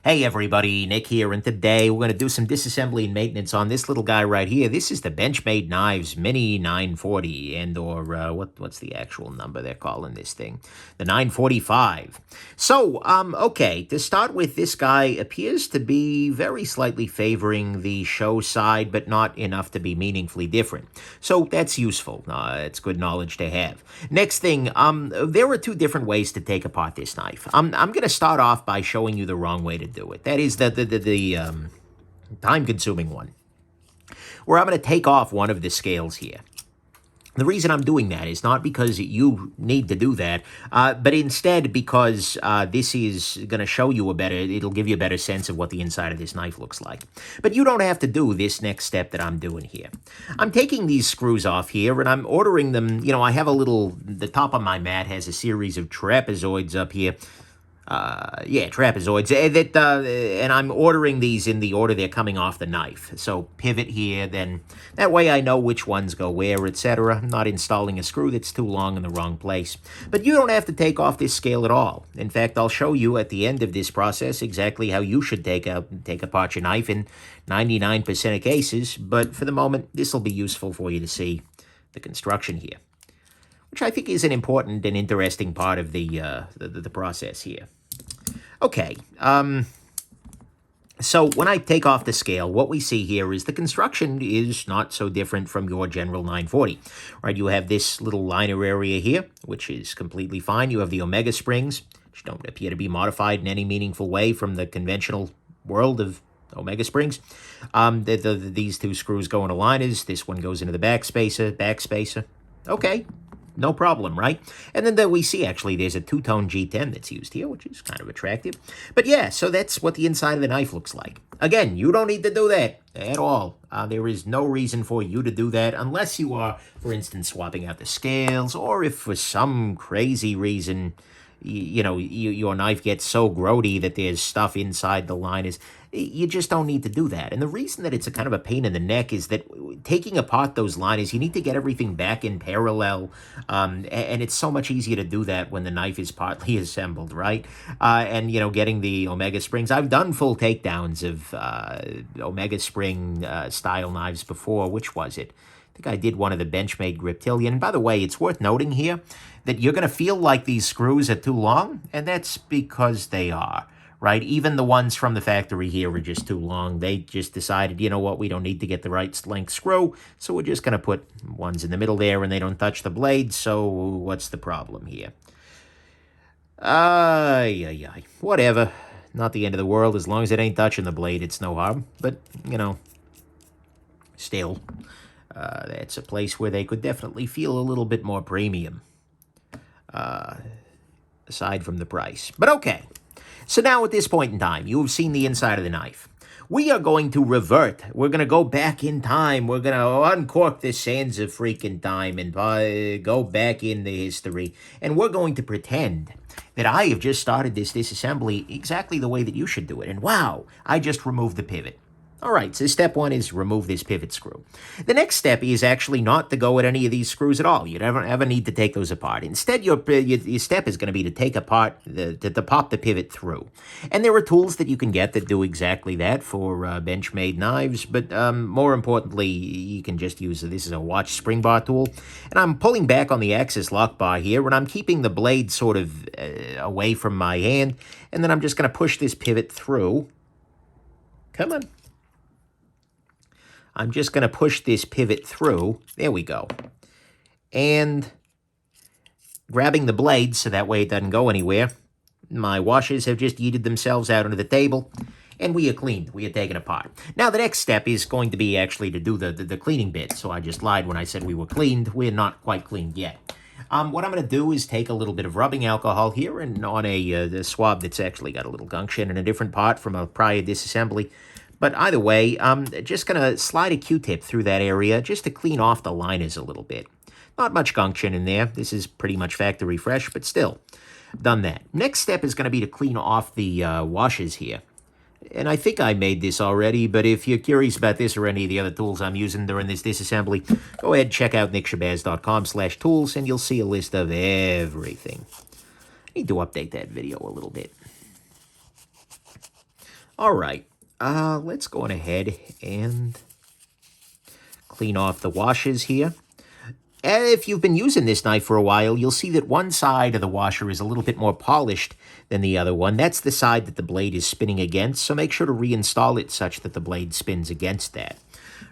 Hey everybody, Nick here, and today we're going to do some disassembly and maintenance on this little guy right here. This is the Benchmade Knives Mini 940, and or what's the actual number they're calling this thing? The 945. So, okay, to start with, this guy appears to be very slightly favoring the show side, but not enough to be meaningfully different. So that's useful. It's good knowledge to have. Next thing, there are two different ways to take apart this knife. I'm going to start off by showing you the wrong way to do it. That is the time-consuming one, where I'm going to take off one of the scales here. The reason I'm doing that is not because you need to do that, but instead because this is going to show you it'll give you a better sense of what the inside of this knife looks like. But you don't have to do this next step that I'm doing here. I'm taking these screws off here and I'm ordering them, I have the top of my mat has a series of trapezoids up here. Trapezoids, and I'm ordering these in the order they're coming off the knife. So pivot here, then that way I know which ones go where, etc. I'm not installing a screw that's too long in the wrong place. But you don't have to take off this scale at all. In fact, I'll show you at the end of this process exactly how you should take apart your knife in 99% of cases, but for the moment, this will be useful for you to see the construction here, which I think is an important and interesting part of the process here. Okay, so when I take off the scale, what we see here is the construction is not so different from your general 940, right? You have this little liner area here, which is completely fine. You have the Omega springs, which don't appear to be modified in any meaningful way from the conventional world of Omega springs. These two screws go into liners. This one goes into the back spacer. Okay. No problem, right? And then we see, actually, there's a two-tone G10 that's used here, which is kind of attractive. But yeah, so that's what the inside of the knife looks like. Again, you don't need to do that at all. There is no reason for you to do that unless you are, for instance, swapping out the scales, or if for some crazy reason, your knife gets so grody that there's stuff inside the liners. You just don't need to do that. And the reason that it's a kind of a pain in the neck is that taking apart those liners, you need to get everything back in parallel. And it's so much easier to do that when the knife is partly assembled, right? And getting the Omega springs. I've done full takedowns of Omega spring style knives before. Which was it? I think I did one of the Benchmade Griptilian. And by the way, it's worth noting here that you're going to feel like these screws are too long, and that's because they are. Right? Even the ones from the factory here are just too long. They just decided, you know what, we don't need to get the right length screw, so we're just going to put ones in the middle there and they don't touch the blade, so what's the problem here? Whatever. Not the end of the world. As long as it ain't touching the blade, it's no harm. But, still, that's a place where they could definitely feel a little bit more premium, aside from the price. But okay. So now at this point in time, you have seen the inside of the knife. We are going to revert. We're going to go back in time. We're going to uncork the sands of freaking time and go back in the history. And we're going to pretend that I have just started this disassembly exactly the way that you should do it. And wow, I just removed the pivot. All right, so step one is remove this pivot screw. The next step is actually not to go at any of these screws at all. You never ever need to take those apart. Instead, your step is going to be to take apart, to pop the pivot through. And there are tools that you can get that do exactly that for Benchmade knives, but more importantly, you can just use, this is a watch spring bar tool. And I'm pulling back on the axis lock bar here, and I'm keeping the blade sort of away from my hand, and then I'm just going to push this pivot through. Come on. I'm just going to push this pivot through. There we go. And grabbing the blade so that way it doesn't go anywhere. My washers have just yeeted themselves out onto the table. And we are cleaned. We are taken apart. Now, the next step is going to be actually to do the cleaning bit. So I just lied when I said we were cleaned. We're not quite cleaned yet. What I'm going to do is take a little bit of rubbing alcohol here and on the swab that's actually got a little gunktion in a different part from a prior disassembly. But either way, I'm just going to slide a Q-tip through that area just to clean off the liners a little bit. Not much gunktion in there. This is pretty much factory fresh, but still, done that. Next step is going to be to clean off the washers here. And I think I made this already, but if you're curious about this or any of the other tools I'm using during this disassembly, go ahead and check out nickshabazz.com/tools, and you'll see a list of everything. I need to update that video a little bit. All right, let's go on ahead and clean off the washes here. If you've been using this knife for a while, you'll see that one side of the washer is a little bit more polished than the other one. That's the side that the blade is spinning against, so make sure to reinstall it such that the blade spins against that.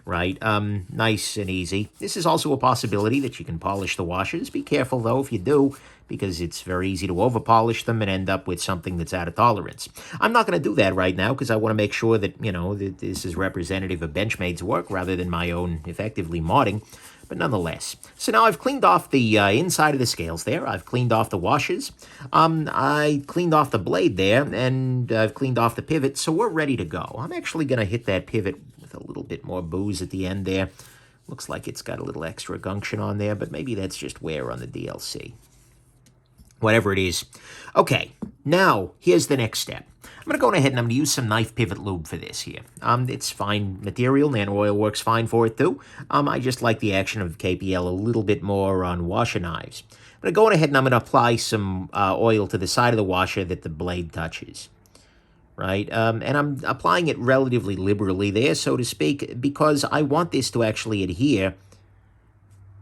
Right? Nice and easy. This is also a possibility that you can polish the washers. Be careful, though, if you do, because it's very easy to over-polish them and end up with something that's out of tolerance. I'm not going to do that right now because I want to make sure that, that this is representative of Benchmade's work rather than my own effectively modding. But nonetheless. So now I've cleaned off the inside of the scales there. I've cleaned off the washers. I cleaned off the blade there, and I've cleaned off the pivot, so we're ready to go. I'm actually going to hit that pivot with a little bit more booze at the end there. Looks like it's got a little extra gunction on there, but maybe that's just wear on the DLC. Whatever it is. Okay, now here's the next step. I'm going to go ahead and I'm going to use some knife pivot lube for this here. It's fine material. Nano oil works fine for it too. I just like the action of KPL a little bit more on washer knives. I'm going to go ahead and I'm going to apply some oil to the side of the washer that the blade touches. Right? And I'm applying it relatively liberally there, so to speak, because I want this to actually adhere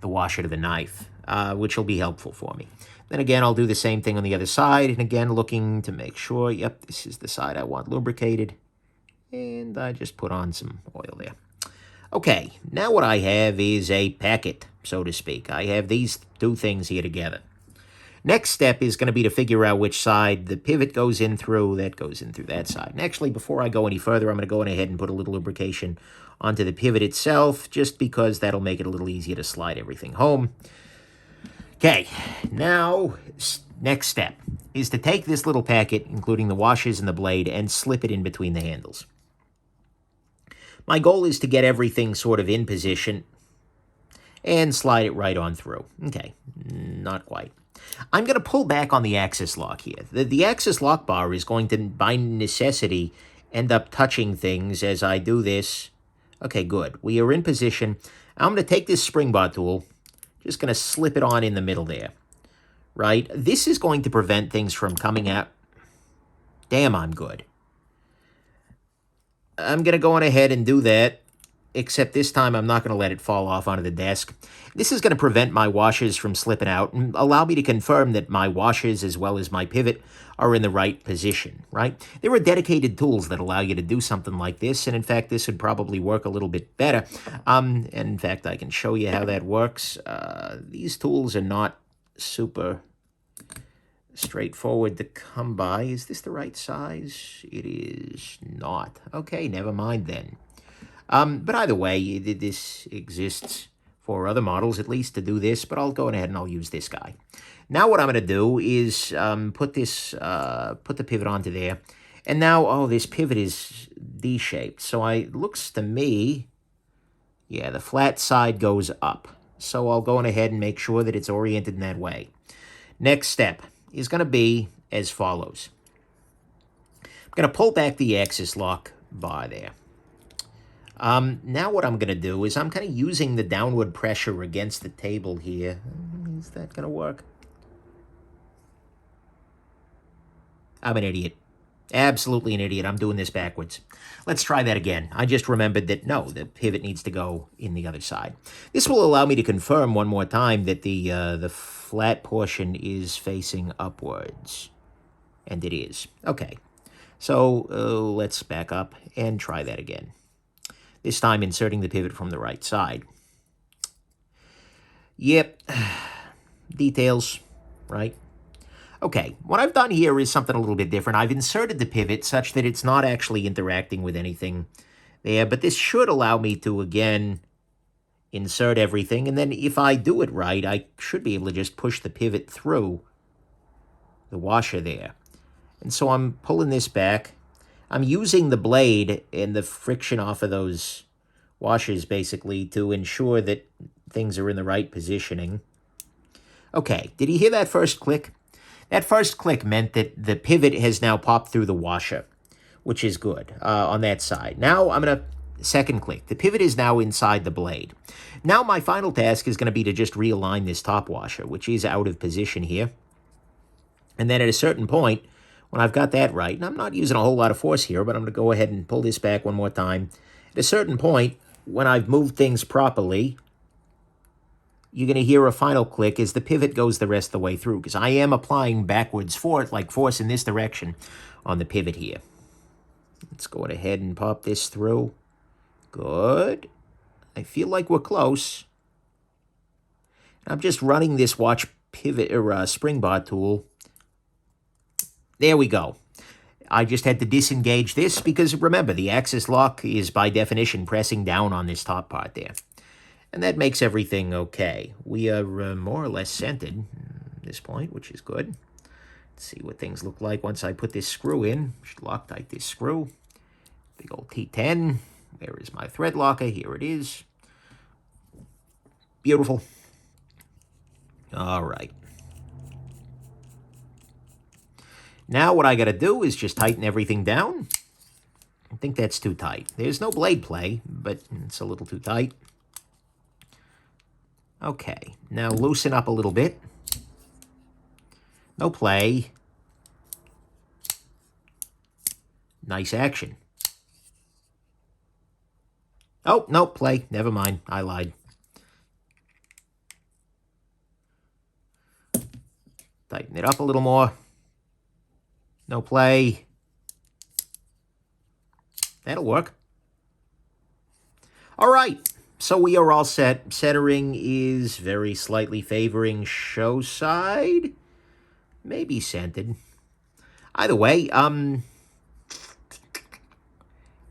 the washer to the knife, which will be helpful for me. Then again, I'll do the same thing on the other side, and again, looking to make sure, yep, this is the side I want lubricated, and I just put on some oil there. Okay, now what I have is a packet, so to speak. I have these two things here together. Next step is going to be to figure out which side the pivot goes in through. That goes in through that side. And actually, before I go any further, I'm going to go ahead and put a little lubrication onto the pivot itself, just because that'll make it a little easier to slide everything home. Okay, now, next step is to take this little packet, including the washers and the blade, and slip it in between the handles. My goal is to get everything sort of in position and slide it right on through. Okay, not quite. I'm going to pull back on the axis lock here. The axis lock bar is going to, by necessity, end up touching things as I do this. Okay, good. We are in position. I'm going to take this spring bar tool, just going to slip it on in the middle there. Right? This is going to prevent things from coming out. Damn, I'm good. I'm going to go on ahead and do that, except this time I'm not going to let it fall off onto the desk. This is going to prevent my washers from slipping out and allow me to confirm that my washers as well as my pivot are in the right position, right? There are dedicated tools that allow you to do something like this, and in fact, this would probably work a little bit better. And in fact, I can show you how that works. These tools are not super straightforward to come by. Is this the right size? It is not. Okay, never mind then. But either way, this exists for other models, at least, to do this, but I'll go ahead and I'll use this guy. Now what I'm going to do is put the pivot onto there, and now, oh, this pivot is D-shaped, so it looks to me, yeah, the flat side goes up, so I'll go on ahead and make sure that it's oriented in that way. Next step is going to be as follows. I'm going to pull back the axis lock bar there. Now what I'm going to do is I'm kind of using the downward pressure against the table here. Is that going to work? I'm an idiot. Absolutely an idiot. I'm doing this backwards. Let's try that again. I just remembered that, no, the pivot needs to go in the other side. This will allow me to confirm one more time that the flat portion is facing upwards. And it is. Okay. So let's back up and try that again. This time inserting the pivot from the right side. Yep. Details, right? Okay, what I've done here is something a little bit different. I've inserted the pivot such that it's not actually interacting with anything there, but this should allow me to, again, insert everything. And then if I do it right, I should be able to just push the pivot through the washer there. And so I'm pulling this back. I'm using the blade and the friction off of those washers, basically, to ensure that things are in the right positioning. Okay, did you hear that first click? That first click meant that the pivot has now popped through the washer, which is good on that side. Now I'm going to second click. The pivot is now inside the blade. Now my final task is going to be to just realign this top washer, which is out of position here. And then at a certain point, When I've got that right, and I'm not using a whole lot of force here, but I'm going to go ahead and pull this back one more time. At a certain point, when I've moved things properly, you're going to hear a final click as the pivot goes the rest of the way through, because I am applying backwards force in this direction on the pivot here. Let's go ahead and pop this through. Good. I feel like we're close. I'm just running this watch pivot or spring bar tool. There we go. I just had to disengage this because, remember, the axis lock is by definition pressing down on this top part there. And that makes everything okay. We are more or less centered at this point, which is good. Let's see what things look like once I put this screw in. Should Loctite this screw. Big old T10. Where is my thread locker? Here it is. Beautiful. All right. Now what I got to do is just tighten everything down. I think that's too tight. There's no blade play, but it's a little too tight. Okay, now loosen up a little bit. No play. Nice action. Oh, no, play. Never mind. I lied. Tighten it up a little more. No play. That'll work. All right. So we are all set. Centering is very slightly favoring show side. Maybe centered. Either way,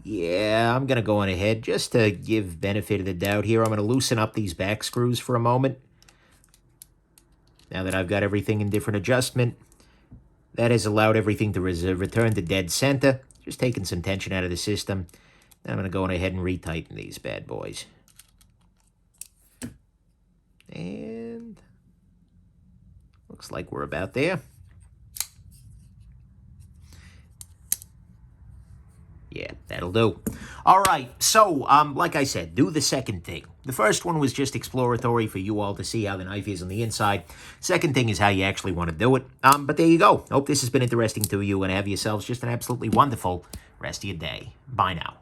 yeah, I'm going to go on ahead just to give benefit of the doubt here. I'm going to loosen up these back screws for a moment. Now that I've got everything in different adjustment, that has allowed everything to return to dead center. Just taking some tension out of the system. Then I'm going to go on ahead and retighten these bad boys. And looks like we're about there. Yeah, that'll do. All right, so like I said, do the second thing. The first one was just exploratory for you all to see how the knife is on the inside. Second thing is how you actually want to do it. But there you go. Hope this has been interesting to you, and have yourselves just an absolutely wonderful rest of your day. Bye now.